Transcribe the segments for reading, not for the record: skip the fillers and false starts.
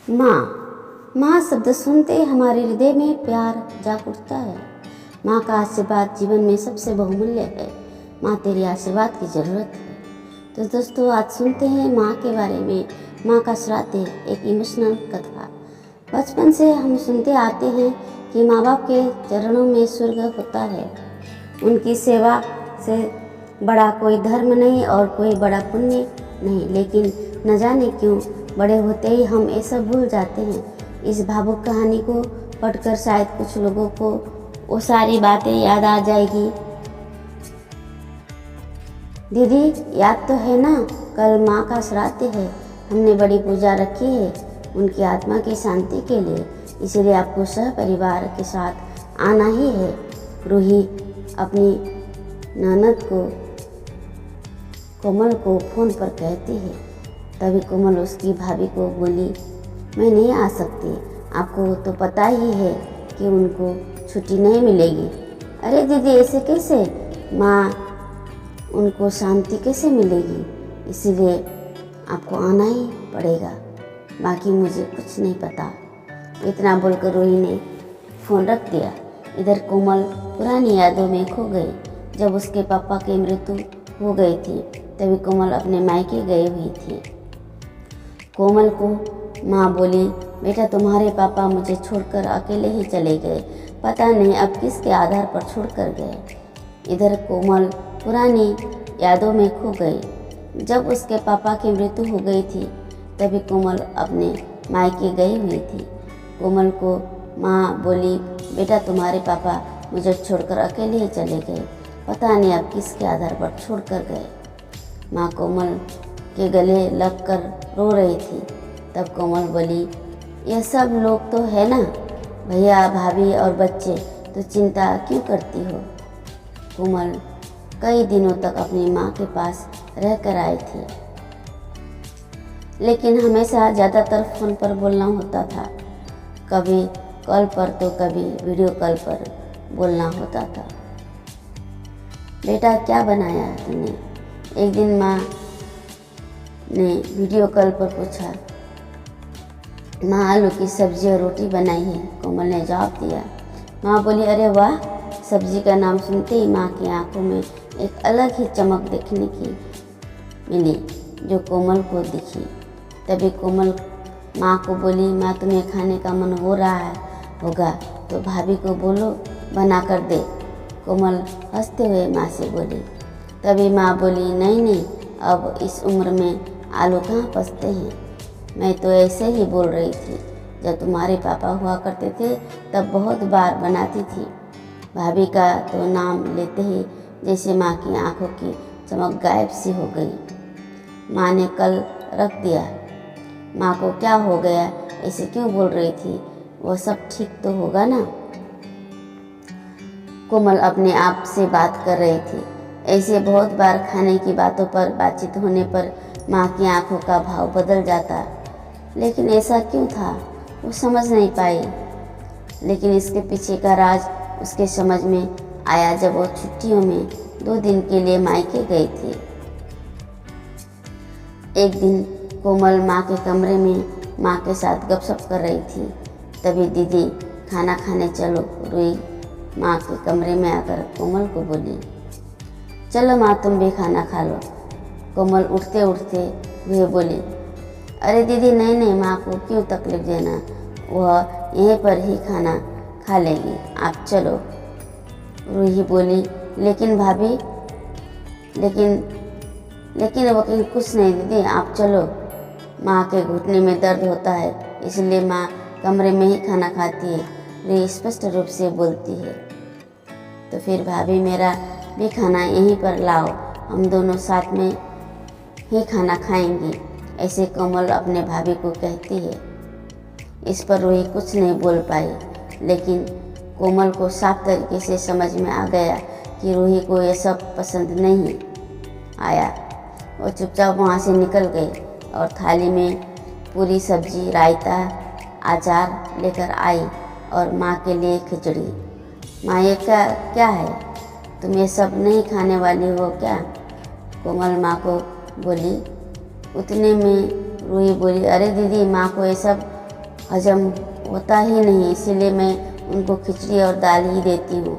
माँ। माँ शब्द सुनते ही हमारे हृदय में प्यार जाग उठता है। माँ का आशीर्वाद जीवन में सबसे बहुमूल्य है। माँ तेरी आशीर्वाद की ज़रूरत है। तो दोस्तों आज सुनते हैं माँ के बारे में। माँ का श्राद्ध, एक इमोशनल कथा। बचपन से हम सुनते आते हैं कि माँ बाप के चरणों में स्वर्ग होता है। उनकी सेवा से बड़ा कोई धर्म नहीं और कोई बड़ा पुण्य नहीं, लेकिन न जाने क्यों बड़े होते ही हम ये सब भूल जाते हैं। इस भावुक कहानी को पढ़कर शायद कुछ लोगों को वो सारी बातें याद आ जाएगी। दीदी याद तो है ना, कल माँ का श्राद्ध है, हमने बड़ी पूजा रखी है उनकी आत्मा की शांति के लिए, इसलिए आपको सह परिवार के साथ आना ही है। रूही अपनी ननद को कोमल को फ़ोन पर कहती है। तभी कोमल उसकी भाभी को बोली, मैं नहीं आ सकती, आपको तो पता ही है कि उनको छुट्टी नहीं मिलेगी। अरे दीदी ऐसे कैसे, माँ उनको शांति कैसे मिलेगी, इसीलिए आपको आना ही पड़ेगा, बाकी मुझे कुछ नहीं पता। इतना बोलकर रूही ने फ़ोन रख दिया। इधर कोमल पुरानी यादों में खो गई। जब उसके पापा की मृत्यु हो गई थी तभी कोमल अपने मायके गई हुई थी। कोमल को माँ बोली, बेटा तुम्हारे पापा मुझे छोड़कर अकेले ही चले गए, पता नहीं अब किसके आधार पर छोड़कर गए। इधर कोमल पुरानी यादों में खो गई। जब उसके पापा की मृत्यु हो गई थी तभी कोमल अपने मायके गई हुई थी। कोमल को माँ बोली, बेटा तुम्हारे पापा मुझे छोड़कर अकेले ही चले गए, पता नहीं अब किसके आधार पर छोड़कर गए। माँ कोमल के गले लगकर रो रही थी। तब कोमल बोली, ये सब लोग तो है ना, भैया भाभी और बच्चे, तो चिंता क्यों करती हो। कोमल कई दिनों तक अपनी माँ के पास रहकर आई थी, लेकिन हमेशा ज़्यादातर फ़ोन पर बोलना होता था, कभी कॉल पर तो कभी वीडियो कॉल पर बोलना होता था। बेटा क्या बनाया है तूने, एक दिन माँ ने वीडियो कॉल पर पूछा। माँ आलू की सब्जी और रोटी बनाई है, कोमल ने जवाब दिया। माँ बोली, अरे वाह। सब्जी का नाम सुनते ही माँ की आंखों में एक अलग ही चमक देखने की मिली जो कोमल को दिखी। तभी कोमल माँ को बोली, माँ तुम्हें खाने का मन हो रहा होगा तो भाभी को बोलो बना कर दे। कोमल हंसते हुए माँ से बोली। तभी माँ बोली, नहीं, अब इस उम्र में आलू कहाँ पचते हैं, मैं तो ऐसे ही बोल रही थी, जब तुम्हारे पापा हुआ करते थे तब बहुत बार बनाती थी। भाभी का तो नाम लेते ही जैसे माँ की आंखों की चमक गायब सी हो गई। माँ ने कल रख दिया। माँ को क्या हो गया, ऐसे क्यों बोल रही थी, वो सब ठीक तो होगा ना। कोमल अपने आप से बात कर रही थी। ऐसे बहुत बार खाने की बातों पर बातचीत होने पर माँ की आंखों का भाव बदल जाता, लेकिन ऐसा क्यों था वो समझ नहीं पाई। लेकिन इसके पीछे का राज उसके समझ में आया जब वो छुट्टियों में 2 दिन के लिए मायके गई थी। एक दिन कोमल माँ के कमरे में माँ के साथ गपशप कर रही थी। तभी दीदी खाना खाने चलो। रूही माँ के कमरे में आकर कोमल को बोली, चलो माँ तुम भी खाना खा लो। कोमल उठते उठते हुए बोली, अरे दीदी नहीं, माँ को क्यों तकलीफ देना, वह यहीं पर ही खाना खा लेगी, आप चलो। रूही बोली, लेकिन भाभी, लेकिन वो कुछ नहीं दीदी, आप चलो। माँ के घुटने में दर्द होता है, इसलिए माँ कमरे में ही खाना खाती है, रूही स्पष्ट रूप से बोलती है। तो फिर भाभी मेरा भी खाना यहीं पर लाओ, हम दोनों साथ में ही खाना खाएंगे, ऐसे कोमल अपने भाभी को कहती है। इस पर रूही कुछ नहीं बोल पाई, लेकिन कोमल को साफ तरीके से समझ में आ गया कि रूही को यह सब पसंद नहीं आया। वो चुपचाप वहाँ से निकल गई और थाली में पूरी सब्जी, रायता, अचार लेकर आई और माँ के लिए खिचड़ी। माँ ये क्या है, तुम ये सब नहीं खाने वाली हो क्या, कोमल माँ को बोली। उतने में रूही बोली, अरे दीदी माँ को ये सब हजम होता ही नहीं, इसीलिए मैं उनको खिचड़ी और दाल ही देती हूँ।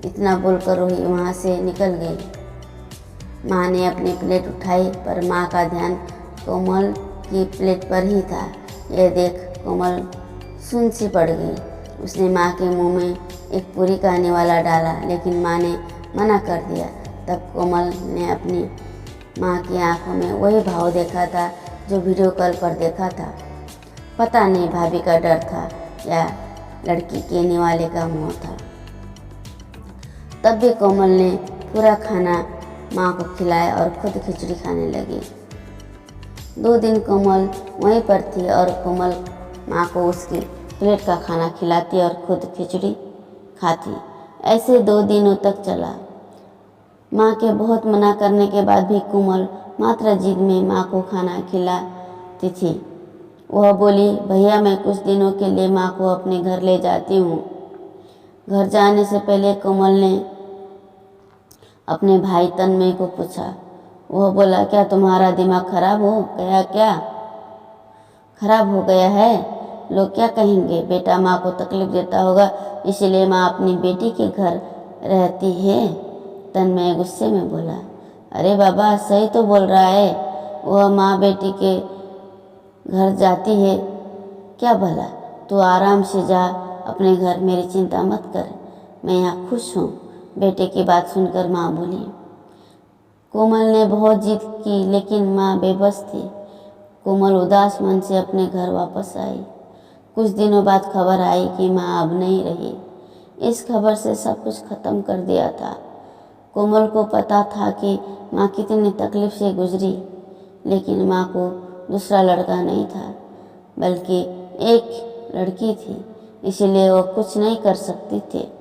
इतना बोलकर रूही वहाँ से निकल गई। माँ ने अपनी प्लेट उठाई पर माँ का ध्यान कोमल की प्लेट पर ही था। यह देख कोमल सुन सी पड़ गई। उसने माँ के मुंह में एक पूरी का निवाला डाला, लेकिन माँ ने मना कर दिया। तब कोमल ने अपनी माँ की आंखों में वही भाव देखा था जो वीडियो कॉल पर देखा था। पता नहीं भाभी का डर था या लड़की के निवाले का मोह था। तब भी कोमल ने पूरा खाना माँ को खिलाया और खुद खिचड़ी खाने लगी। 2 दिन कोमल वहीं पर थी और कोमल माँ को उसकी प्लेट का खाना खिलाती और खुद खिचड़ी खाती। ऐसे 2 दिनों तक चला। माँ के बहुत मना करने के बाद भी कोमल मात्र जिद में माँ को खाना खिलाती थी। वह बोली, भैया मैं कुछ दिनों के लिए माँ को अपने घर ले जाती हूँ। घर जाने से पहले कोमल ने अपने भाई तन्मय को पूछा। वह बोला, क्या तुम्हारा दिमाग खराब हो गया? क्या खराब हो गया है? लोग क्या कहेंगे? बेटा माँ को तकलीफ देता होगा, इसलिए माँ अपनी बेटी के घर रहती है। तन्मय गुस्से में बोला, अरे बाबा सही तो बोल रहा है, वह माँ बेटी के घर जाती है क्या भला? तू आराम से जा अपने घर, मेरी चिंता मत कर, मैं यहाँ खुश हूँ। बेटे की बात सुनकर माँ बोली। कोमल ने बहुत जिद की, लेकिन माँ बेबस थी। कोमल उदास मन से अपने घर वापस आई। कुछ दिनों बाद खबर आई कि माँ अब नहीं रही। इस खबर से सब कुछ खत्म कर दिया था। कोमल को पता था कि माँ कितनी तकलीफ से गुजरी, लेकिन माँ को दूसरा लड़का नहीं था बल्कि एक लड़की थी, इसलिए वो कुछ नहीं कर सकती थी।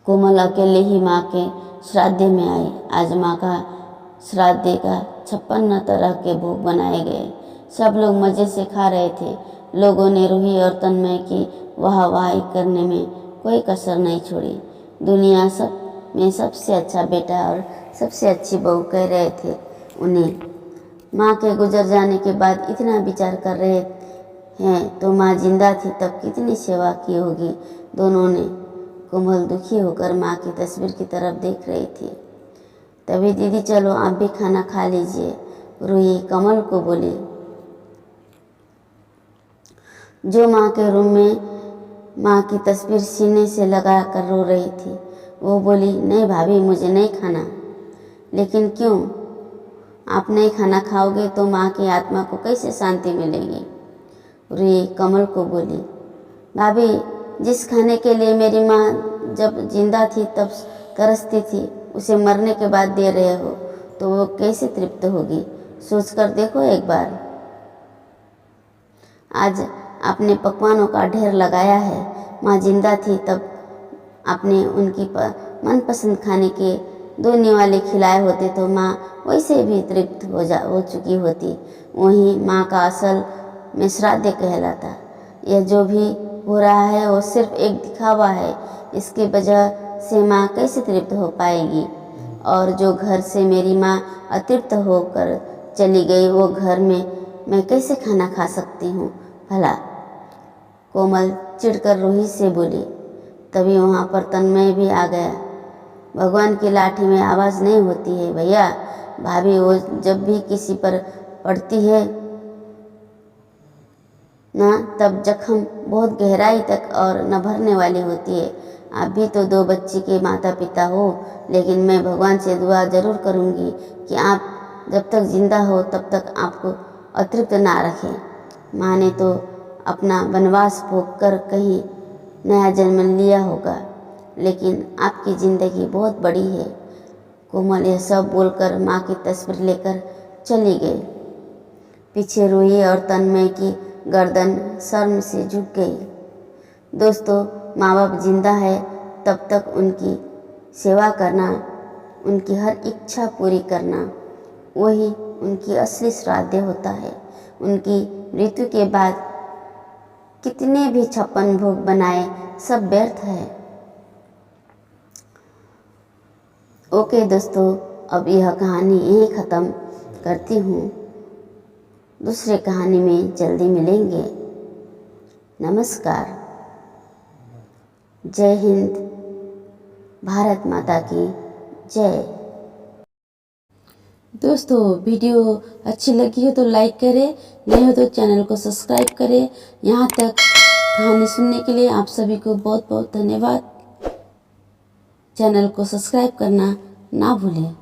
कोमल अकेले ही माँ के श्राद्ध में आई। आज माँ का श्राद्ध का 56 तरह के भोग बनाए गए। सब लोग मज़े से खा रहे थे। लोगों ने रूही और तन्मय की वाहवाही करने में कोई कसर नहीं छोड़ी। दुनिया सब में सबसे अच्छा बेटा और सबसे अच्छी बहू कह रहे थे उन्हें। माँ के गुजर जाने के बाद इतना विचार कर रहे हैं तो माँ जिंदा थी तब कितनी सेवा की होगी दोनों ने। कोमल दुखी होकर माँ की तस्वीर की तरफ देख रही थी। तभी दीदी चलो आप भी खाना खा लीजिए, रूही कमल को बोली, जो माँ के रूम में माँ की तस्वीर सीने से लगा कर रो रही थी। वो बोली, नहीं भाभी मुझे नहीं खाना। लेकिन क्यों? आप नहीं खाना खाओगे तो माँ की आत्मा को कैसे शांति मिलेगी? रूही कमल को बोली, भाभी जिस खाने के लिए मेरी माँ जब जिंदा थी तब तरसती थी, उसे मरने के बाद दे रहे हो तो वो कैसे तृप्त होगी? सोच कर देखो एक बार। आज आपने पकवानों का ढेर लगाया है। माँ जिंदा थी तब आपने उनकी मनपसंद खाने के 2 निवाले खिलाए होते तो माँ वैसे भी तृप्त हो चुकी होती। वहीं माँ का असल में श्राद्ध कहलाता। यह जो भी हो रहा है वो सिर्फ एक दिखावा है। इसकी वजह से माँ कैसे तृप्त हो पाएगी? और जो घर से मेरी माँ अतृप्त होकर चली गई वो घर में मैं कैसे खाना खा सकती हूँ भला? कोमल चिढ़कर रूही से बोली। तभी वहाँ पर तन्मय भी आ गया। भगवान की लाठी में आवाज़ नहीं होती है भैया, भाभी वो जब भी किसी पर पड़ती है ना तब जख्म बहुत गहराई तक और न भरने वाली होती है। आप भी तो 2 बच्ची के माता पिता हो, लेकिन मैं भगवान से दुआ ज़रूर करूँगी कि आप जब तक जिंदा हो तब तक आपको अतृप्त ना रखें। माँ ने तो अपना वनवास भोग कर कहीं नया जन्म लिया होगा, लेकिन आपकी ज़िंदगी बहुत बड़ी है। कोमल यह सब बोलकर माँ की तस्वीर लेकर चली गई। पीछे रूही और तन्मय की गर्दन शर्म से झुक गई। दोस्तों, माँ बाप जिंदा है तब तक उनकी सेवा करना, उनकी हर इच्छा पूरी करना, वही उनकी असली श्राद्ध होता है। उनकी मृत्यु के बाद कितने भी 56 भोग बनाए सब व्यर्थ है। ओके दोस्तों, अब यह कहानी यहीं ख़त्म करती हूँ। दूसरे कहानी में जल्दी मिलेंगे। नमस्कार। जय हिंद। भारत माता की जय। दोस्तों, वीडियो अच्छी लगी हो तो लाइक करें, नहीं हो तो चैनल को सब्सक्राइब करें। यहाँ तक कहानी सुनने के लिए आप सभी को बहुत बहुत धन्यवाद। चैनल को सब्सक्राइब करना ना भूलें।